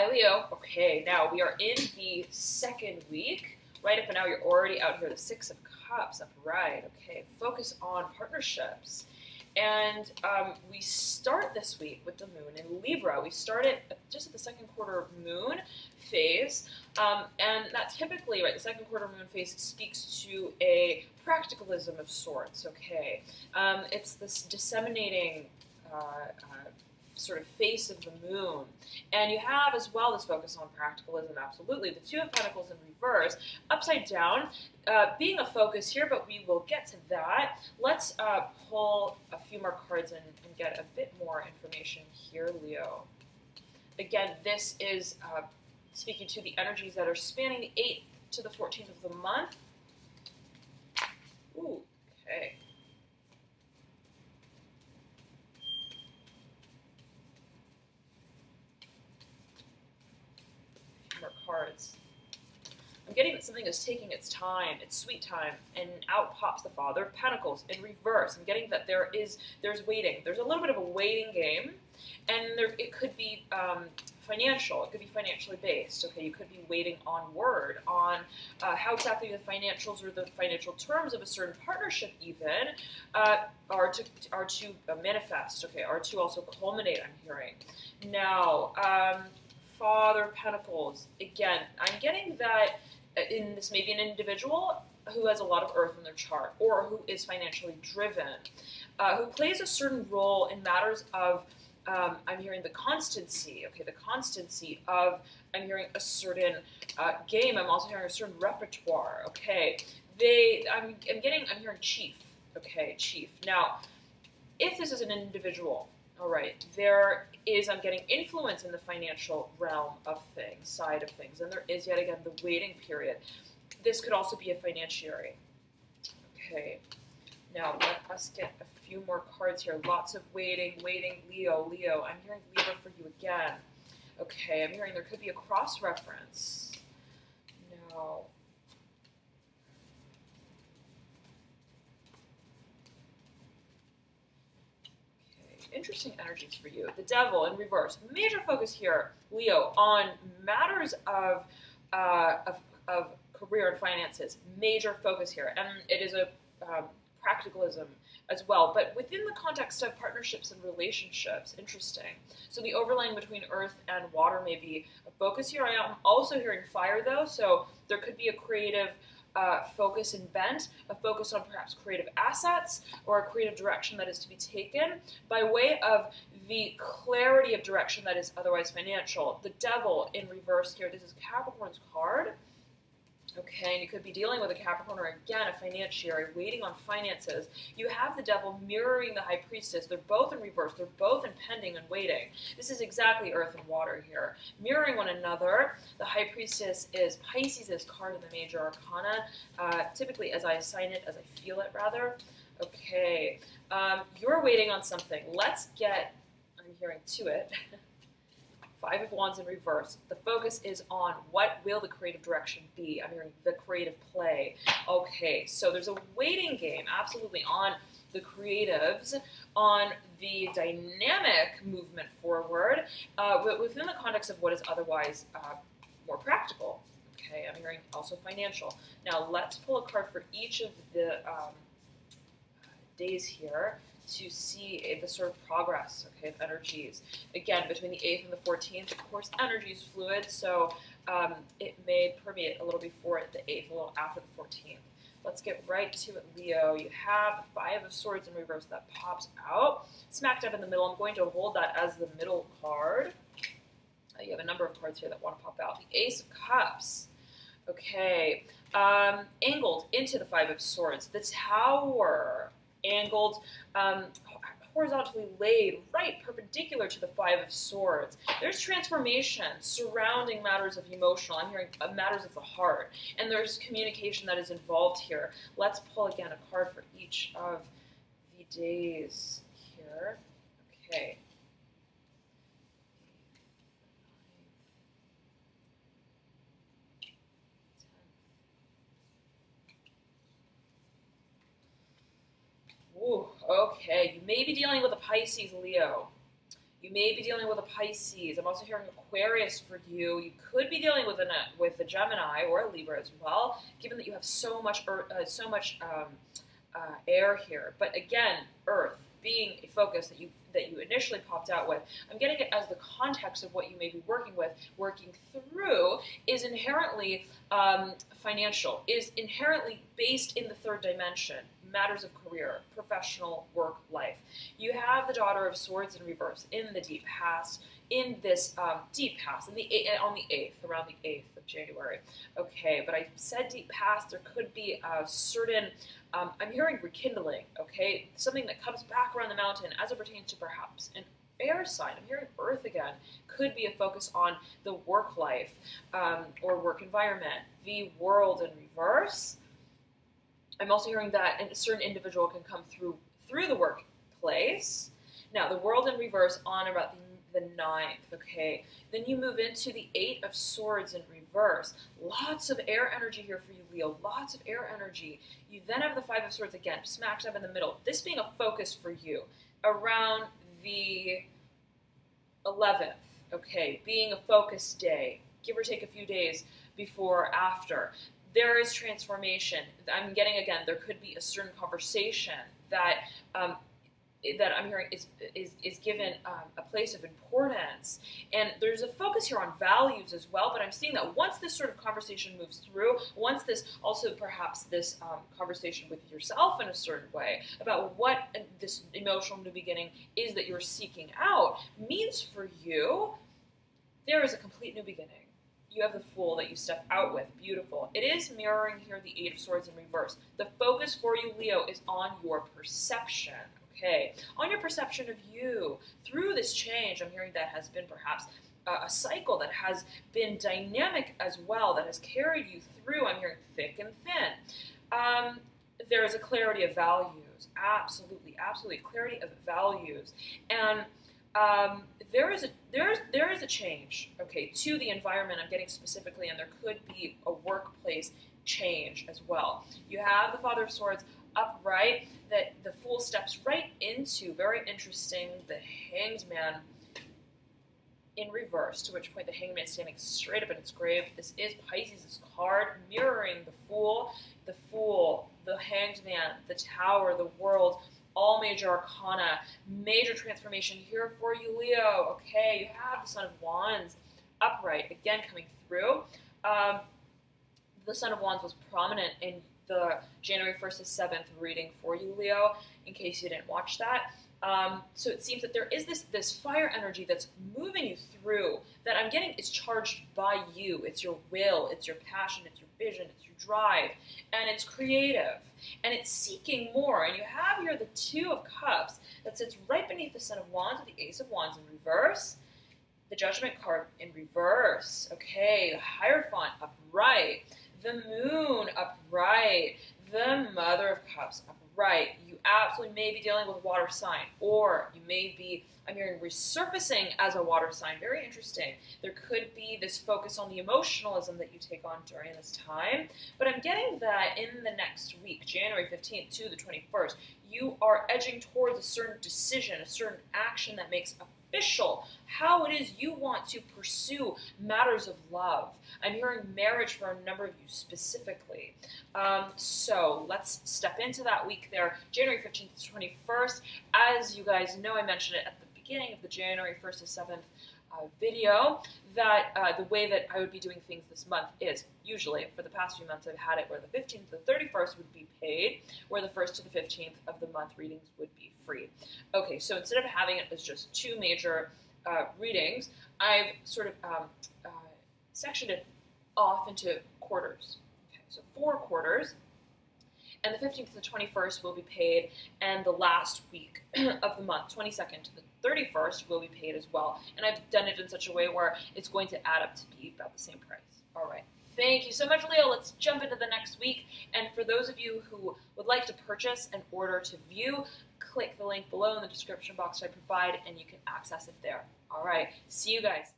Hi, Leo. Okay, now we are in the second week. Right up and now, you're already out here, the Six of Cups, upright. Okay, focus on partnerships. And we start this week with the moon in Libra. We started just at the second quarter moon phase. And that typically, right, the second quarter moon phase speaks to a practicalism of sorts, okay? It's this disseminating sort of face of the moon. And you have as well this focus on practicalism, absolutely. The Two of Pentacles in reverse, upside down, being a focus here, but we will get to that. Let's pull a few more cards and get a bit more information here, Leo. Again, this is speaking to the energies that are spanning the 8th to the 14th of the month. Ooh, okay. Cards. I'm getting that something is taking its time, its sweet time, and out pops the Father of Pentacles in reverse. I'm getting that there's waiting. There's a little bit of a waiting game, and it could be financial. It could be financially based. Okay, you could be waiting on word on how exactly the financials or the financial terms of a certain partnership even are to manifest. Okay, are to also culminate. I'm hearing now. Father of Pentacles. Again, I'm getting that in this may be an individual who has a lot of earth in their chart or who is financially driven, who plays a certain role in matters of, I'm hearing the constancy, okay, the constancy of, I'm hearing a certain game, I'm also hearing a certain repertoire, okay. I'm hearing chief, okay, chief. Now, if this is an individual, all right, I'm getting influence in the financial realm of things, side of things, and there is yet again the waiting period. This could also be a financiary. Okay, now let us get a few more cards here. Lots of waiting, Leo. I'm hearing Libra for you again. Okay, I'm hearing there could be a cross-reference. Now, interesting energies for you. The Devil in reverse. Major focus here, Leo, on matters of career and finances. Major focus here. And it is a practicalism as well. But within the context of partnerships and relationships, interesting. So the overlaying between earth and water may be a focus here. I am also hearing fire, though. So there could be a creative focus and bent, a focus on perhaps creative assets or a creative direction that is to be taken by way of the clarity of direction that is otherwise financial. The Devil in reverse here, this is Capricorn's card. Okay, and you could be dealing with a Capricorn or again a financiary, waiting on finances. You have the Devil mirroring the High Priestess. They're both in reverse. They're both impending and waiting. This is exactly earth and water here, mirroring one another. The High Priestess is Pisces' card in the Major Arcana, typically as I assign it, as I feel it rather. Okay, you're waiting on something. Let's get, I'm hearing to it. Five of Wands in reverse. The focus is on what will the creative direction be. I'm hearing the creative play. Okay, so there's a waiting game, absolutely, on the creatives, on the dynamic movement forward, but within the context of what is otherwise more practical. Okay, I'm hearing also financial. Now let's pull a card for each of the days here to see the sort of progress, okay, of energies. Again, between the 8th and the 14th, of course, energy is fluid, so it may permeate a little before it, the 8th, a little after the 14th. Let's get right to it, Leo. You have the Five of Swords in reverse that pops out, smack dab in the middle. I'm going to hold that as the middle card. You have a number of cards here that want to pop out. The Ace of Cups. Okay, angled into the Five of Swords. The Tower. Angled, horizontally laid, right perpendicular to the Five of Swords. There's transformation surrounding matters of emotional, I'm hearing matters of the heart, and there's communication that is involved here. Let's pull again a card for each of the days here. Okay. Ooh, okay, you may be dealing with a Pisces, Leo. You may be dealing with a Pisces. I'm also hearing Aquarius for you. You could be dealing with a Gemini or a Libra as well, given that you have so much air here. But again, Earth being a focus that you initially popped out with, I'm getting it as the context of what you may be working through is inherently financial, is inherently based in the third dimension, matters of career, professional, work, life. You have the Daughter of Swords in reverse in the deep past, in this deep past, on the 8th, around the 8th of January. Okay, but I said deep past, there could be a certain, I'm hearing rekindling, okay? Something that comes back around the mountain as it pertains to perhaps an air sign. I'm hearing Earth again. Could be a focus on the work life or work environment. The World in reverse. I'm also hearing that a certain individual can come through the workplace. Now, the World in reverse on about the 9th, okay? Then you move into the 8 of Swords in reverse. Lots of air energy here for you, Leo. Lots of air energy. You then have the 5 of Swords again, smack dab in the middle. This being a focus for you around the 11th, okay? Being a focus day, give or take a few days before or after. There is transformation. I'm getting, again, there could be a certain conversation that that I'm hearing is given a place of importance. And there's a focus here on values as well, but I'm seeing that once this sort of conversation moves through, once this also perhaps this conversation with yourself in a certain way about what this emotional new beginning is that you're seeking out means for you, there is a complete new beginning. You have the Fool that you step out with. Beautiful. It is mirroring here the 8 of Swords in reverse. The focus for you, Leo, is on your perception, okay? On your perception of you. Through this change, I'm hearing that has been perhaps a cycle that has been dynamic as well, that has carried you through, I'm hearing thick and thin. There is a clarity of values. Absolutely, absolutely. Clarity of values. And there is a change, okay, to the environment I'm getting specifically, and there could be a workplace change as well. You have the Father of Swords upright, that the Fool steps right into, very interesting, the Hanged Man in reverse, to which point the Hanged Man is standing straight up in its grave. This is Pisces' card, mirroring the Fool, the Hanged Man, the Tower, the World, all major arcana, major transformation here for you, Leo. Okay, you have the Son of Wands upright, again coming through. The Son of Wands was prominent in the January 1st to 7th reading for you, Leo, in case you didn't watch that. So it seems that there is this fire energy that's moving you through, that I'm getting is charged by you. It's your will, it's your passion, it's your vision, it's your drive, and it's creative, and it's seeking more. And you have here the 2 of Cups that sits right beneath the Son of Wands with the Ace of Wands in reverse, the Judgment card in reverse, okay, the Hierophant upright, the Moon upright, the Mother of Cups upright. You absolutely may be dealing with a water sign, or you may be, I'm hearing, resurfacing as a water sign. Very interesting. There could be this focus on the emotionalism that you take on during this time, but I'm getting that in the next week, January 15th to the 21st, you are edging towards a certain decision, a certain action that makes official how it is you want to pursue matters of love. I'm hearing marriage for a number of you specifically. So let's step into that week there, January 15th to 21st. As you guys know, I mentioned it at the beginning of the January 1st to 7th video, that the way that I would be doing things this month is, usually, for the past few months I've had it where the 15th to the 31st would be paid, where the 1st to the 15th of the month readings would be free. Okay, so instead of having it as just 2 major readings, I've sort of sectioned it off into quarters. Okay, so 4 quarters, and the 15th to the 21st will be paid, and the last week of the month, 22nd to the 31st, will be paid as well. And I've done it in such a way where it's going to add up to be about the same price. All right. Thank you so much, Leo. Let's jump into the next week. And for those of you who would like to purchase and order to view, click the link below in the description box I provide, and you can access it there. All right. See you guys.